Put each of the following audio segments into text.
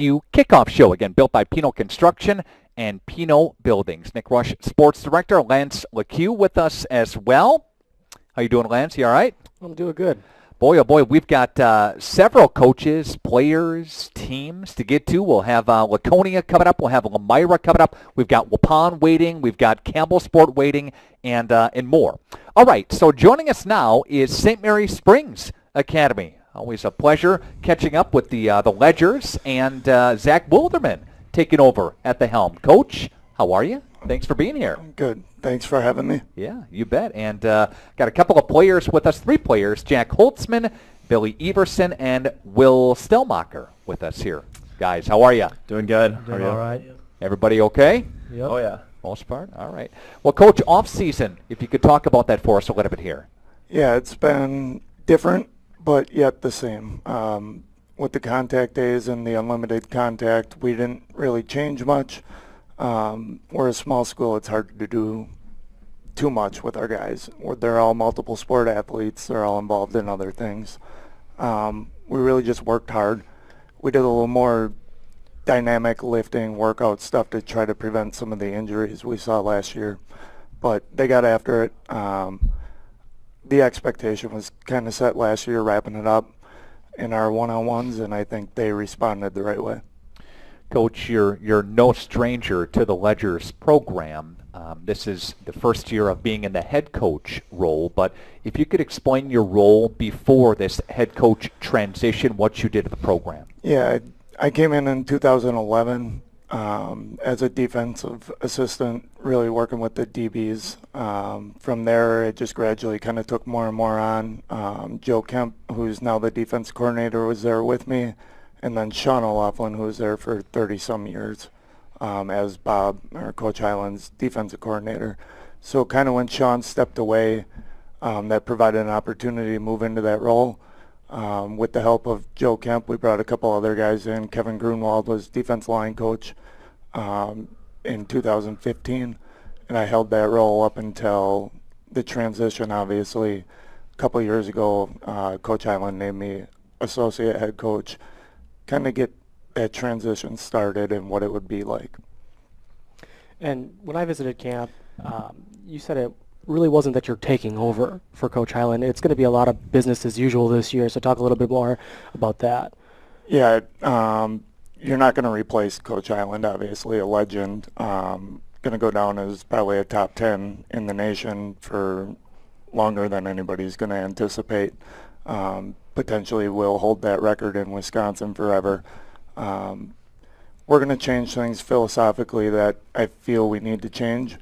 debut kickoff show. Again, built by Pino Construction and Pino Buildings. Nick Rush, Sports Director. Lance LeCue with us as well. How you doing, Lance? You all right? I'm doing good. Boy, oh boy, we've got several coaches, players, teams to get to. We'll have Laconia coming up. We'll have Lamira coming up. We've got Waupun waiting. We've got Campbell Sport waiting, and more. All right, so joining us now is St. Mary Springs Academy. Always a pleasure catching up with the Ledgers, and Zach Wilderman taking over at the helm. Coach, how are you? Thanks for being here. Good. Thanks for having me. Yeah, you bet. And got a couple of players with us, 3 players, Jack Holzmann, Billy Everson, and Will Stelmacher with us here. Guys, how are you? Doing good. How are you? All right. Everybody okay? Yep. Oh, yeah. Most part? All right. Well, Coach, off-season, if you could talk about that for us a little bit here. Yeah, it's been different, but yet the same. With the contact days and the unlimited contact, we didn't really change much. We're a small school. It's hard to do too much with our guys. They're all multiple sport athletes. They're all involved in other things. We really just worked hard. We did a little more dynamic lifting, workout stuff to try to prevent some of the injuries we saw last year. But they got after it. The expectation was kind of set last year, wrapping it up in our one-on-ones, and I think they responded the right way. Coach, you're no stranger to the Ledgers program. This is the first year of being in the head coach role, but if you could explain your role before this head coach transition, what you did at the program. Yeah, I came in 2011 as a defensive assistant, really working with the DBs. From there, it just gradually kind of took more and more on. Joe Kemp, who's now the defense coordinator, was there with me. And then Sean O'Loughlin, who was there for 30-some years as Bob, or Coach Highland's defensive coordinator. So kind of when Sean stepped away, that provided an opportunity to move into that role. With the help of Joe Kemp, we brought a couple other guys in. Kevin Grunwald was defense line coach in 2015, and I held that role up until the transition, obviously. A couple of years ago, Coach Highland named me associate head coach, kind of get that transition started and what it would be like. And when I visited camp, you said it really wasn't that you're taking over for Coach Highland. It's going to be a lot of business as usual this year, so talk a little bit more about that. Yeah, you're not going to replace Coach Highland, obviously, a legend. Going to go down as probably a top 10 in the nation for longer than anybody's going to anticipate. Potentially will hold that record in Wisconsin forever. We're going to change things philosophically that I feel we need to change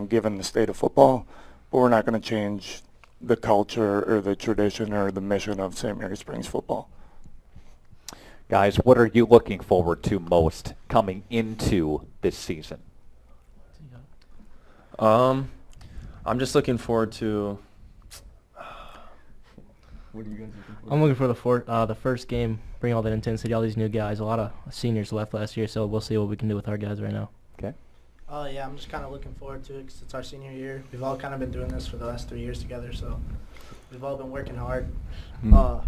given the state of football, but we're not going to change the culture or the tradition or the mission of St. Mary Springs football. Guys, what are you looking forward to most coming into this season? I'm just looking forward to... What are you guys looking for? I'm looking for the first game, bring all that intensity, all these new guys. A lot of seniors left last year, so we'll see what we can do with our guys right now. Okay. Yeah, I'm just kind of looking forward to it because it's our senior year. We've all kind of been doing this for the last 3 years together, so we've all been working hard. Kind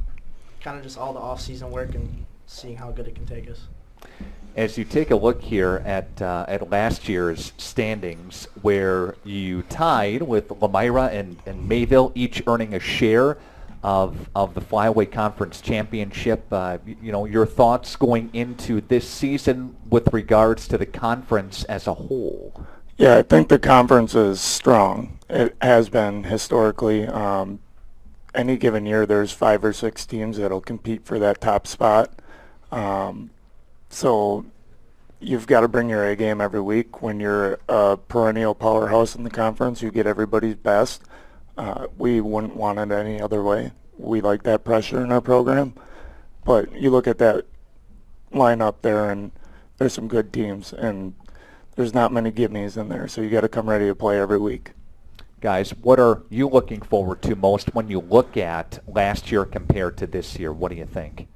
of just all the off-season work and seeing how good it can take us. As you take a look here at last year's standings, where you tied with Lamira and Mayville, each earning a share of the Flyaway Conference Championship. Your thoughts going into this season with regards to the conference as a whole? Yeah, I think the conference is strong. It has been historically. Any given year, there's 5 or 6 teams that'll compete for that top spot. So you've got to bring your A game every week. When you're a perennial powerhouse in the conference, you get everybody's best. We wouldn't want it any other way. We like that pressure in our program. But you look at that lineup there, and there's some good teams, and there's not many gimmies in there, so you got to come ready to play every week. Guys, what are you looking forward to most when you look at last year compared to this year? What do you think?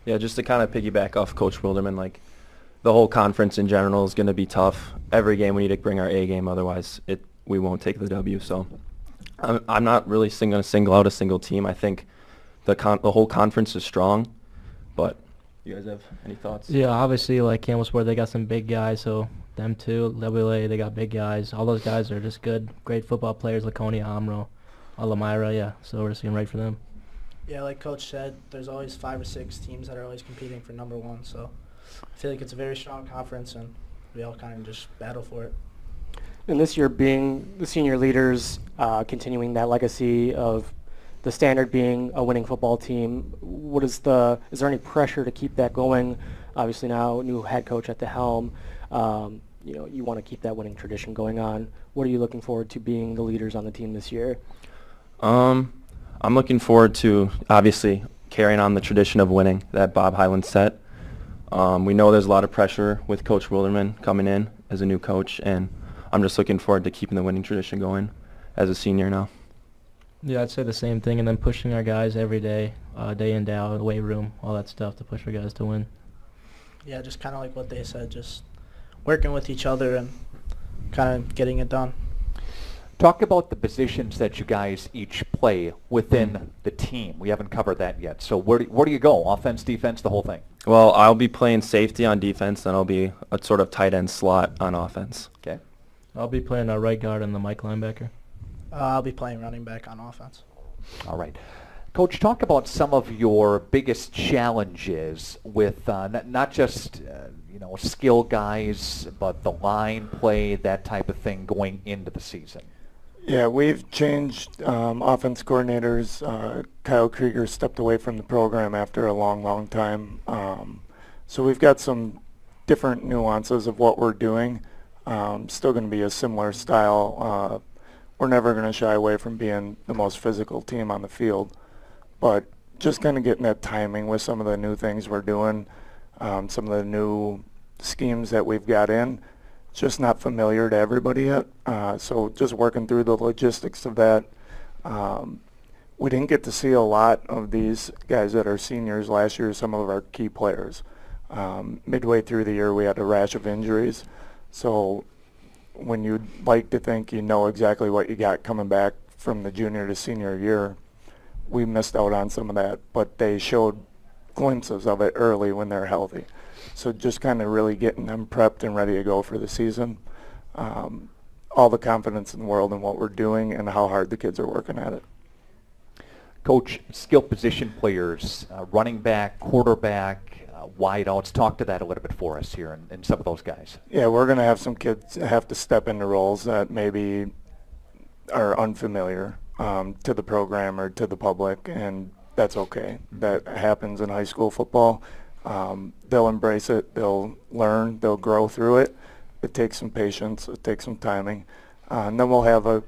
Yeah, just to kind of piggyback off Coach Wilderman, the whole conference in general is going to be tough. Every game we need to bring our A game, otherwise we won't take the W. So I'm not really going to single out a single team. I think the whole conference is strong, but You guys have any thoughts? Yeah, obviously, like Campbell Sport, they got some big guys, so them too. WLA, they got big guys. All those guys are just good, great football players. Laconia, Amro, Lamira, yeah. So we're just going right for them. Yeah, like Coach said, there's always 5 or 6 teams that are always competing for number 1. So I feel like it's a very strong conference, and we all kind of just battle for it. And this year being the senior leaders, continuing that legacy of the standard being a winning football team, is there any pressure to keep that going? Obviously now, new head coach at the helm, you want to keep that winning tradition going on. What are you looking forward to being the leaders on the team this year? I'm looking forward to, obviously, carrying on the tradition of winning that Bob Hyland set. We know there's a lot of pressure with Coach Wilderman coming in as a new coach, and I'm just looking forward to keeping the winning tradition going as a senior now. Yeah, I'd say the same thing, and then pushing our guys every day, day in, day out, the weight room, all that stuff to push our guys to win. Yeah, just kind of like what they said, just working with each other and kind of getting it done. Talk about the positions that you guys each play within the team. We haven't covered that yet. So where do you go? Offense, defense, the whole thing? Well, I'll be playing safety on defense, and I'll be a sort of tight end slot on offense. Okay. I'll be playing our right guard and the Mike linebacker. I'll be playing running back on offense. All right. Coach, talk about some of your biggest challenges with not just skill guys, but the line play, that type of thing going into the season. Yeah, we've changed offense coordinators. Kyle Krieger stepped away from the program after a long, long time. So we've got some different nuances of what we're doing. Still going to be a similar style. We're never going to shy away from being the most physical team on the field. But just kind of getting that timing with some of the new things we're doing, some of the new schemes that we've got in. It's just not familiar to everybody yet. So just working through the logistics of that. We didn't get to see a lot of these guys that are seniors last year, some of our key players. Midway through the year, we had a rash of injuries. So when you'd like to think you know exactly what you got coming back from the junior to senior year, we missed out on some of that, but they showed glimpses of it early when they're healthy. So just kind of really getting them prepped and ready to go for the season. All the confidence in the world in what we're doing and how hard the kids are working at it. Coach, skill position players, running back, quarterback, wideouts. Talk to that a little bit for us here and some of those guys. Yeah, we're going to have some kids have to step into roles that maybe are unfamiliar to the program or to the public, and that's okay. That happens in high school football. They'll embrace it. They'll learn. They'll grow through it. It takes some patience. It takes some timing. And then we'll have a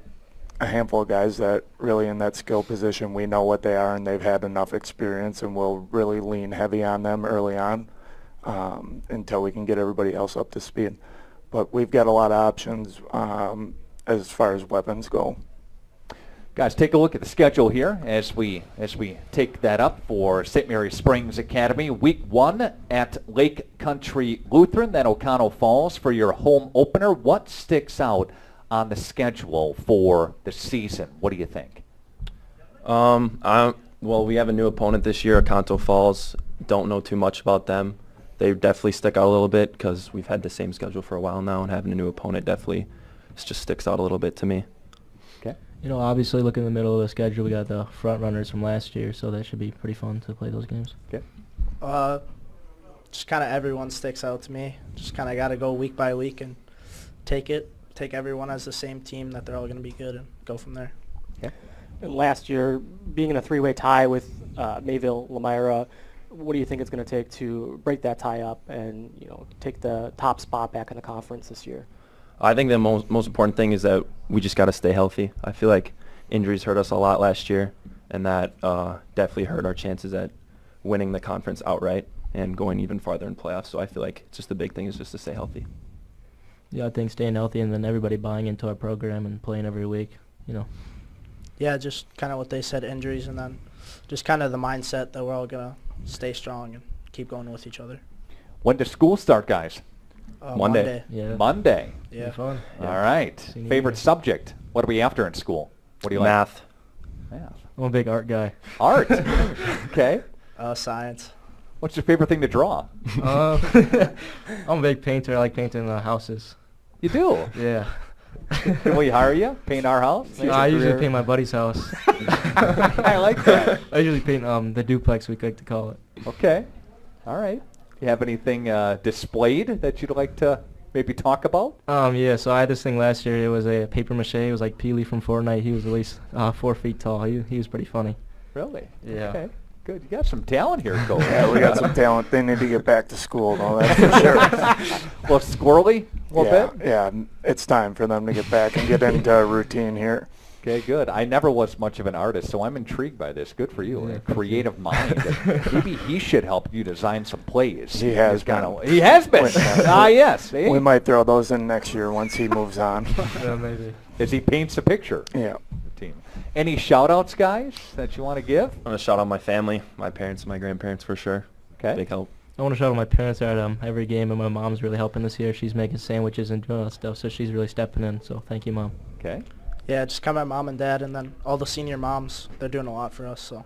handful of guys that really in that skill position, we know what they are and they've had enough experience, and we'll really lean heavy on them early on until we can get everybody else up to speed. But we've got a lot of options as far as weapons go. Guys, take a look at the schedule here as we take that up for St. Mary Springs Academy. Week 1 at Lake Country Lutheran, then O'Connell Falls for your home opener. What sticks out on the schedule for the season? What do you think? Well, we have a new opponent this year, O'Connell Falls. Don't know too much about them. They definitely stick out a little bit because we've had the same schedule for a while now, and having a new opponent definitely just sticks out a little bit to me. Okay. Obviously, look in the middle of the schedule. We got the front runners from last year, so that should be pretty fun to play those games. Okay. Just kind of everyone sticks out to me. Just kind of got to go week by week and take everyone as the same team, that they're all going to be good, and go from there. Okay. And last year, being in a three-way tie with Mayville, Lamira, what do you think it's going to take to break that tie up and take the top spot back in the conference this year? I think the most important thing is that we just got to stay healthy. I feel like injuries hurt us a lot last year, and that definitely hurt our chances at winning the conference outright and going even farther in playoffs. So I feel like just the big thing is just to stay healthy. Yeah, I think staying healthy and then everybody buying into our program and playing every week, Yeah, just kind of what they said, injuries, and then just kind of the mindset that we're all going to stay strong and keep going with each other. When does school start, guys? Monday. Yeah. Monday. Yeah. Fun. All right. Senior Favorite year. subject? What are we after in school? What do you like? Math. Math. I'm a big art guy. Art. Okay. Science. What's your favorite thing to draw? I'm a big painter. I like painting houses. You do? Yeah. Can we hire you? Paint our house? No, I usually paint my buddy's house. I like that. I usually paint the duplex, we like to call it. Okay. All right. You have anything displayed that you'd like to maybe talk about? Yeah, so I had this thing last year. It was a paper mache. It was like Peely from Fortnite. He was at least 4 feet tall. He was pretty funny. Really? Yeah. Okay. Good. You got some talent here, Cole. Yeah, we got some talent. They need to get back to school, though, that's for sure. Well, squirrely a little bit? Yeah, it's time for them to get back and get into a routine here. Okay, good. I never was much of an artist, so I'm intrigued by this. Good for you. Yeah. A creative mind. Maybe he should help you design some plays. He has He has been. Yes. See? We might throw those in next year once he moves on. Yeah, maybe. As he paints a picture. Yeah. The team. Any shout-outs, guys, that you want to give? I'm going to shout out my family, my parents and my grandparents for sure. Okay. Big help. I want to shout out my parents are at every game, and my mom's really helping this year. She's making sandwiches and doing all that stuff, so she's really stepping in. So thank you, Mom. Okay. Yeah, just come at mom and dad, and then all the senior moms. They're doing a lot for us. So.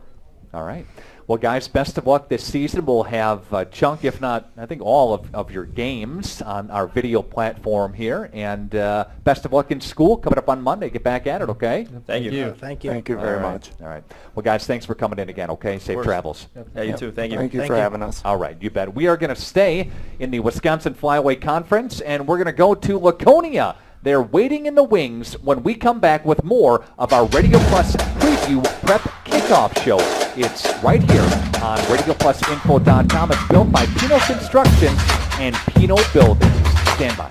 All right. Well, guys, best of luck this season. We'll have a chunk, if not, I think all of your games on our video platform here. And best of luck in school coming up on Monday. Get back at it, okay? Thank you. Thank you. Thank you very All right. much. All right. Well, guys, thanks for coming in again, okay? Safe course. travels. Yeah, you too. Thank you. Thank you Thank for you. having us. All right, you bet. We are going to stay in the Wisconsin Flyweight Conference, and we're going to go to Laconia. They're waiting in the wings when we come back with more of our Radio Plus Preview Prep Kickoff Show. It's right here on RadioPlusInfo.com. It's built by Pino Construction and Pino Buildings. Stand by.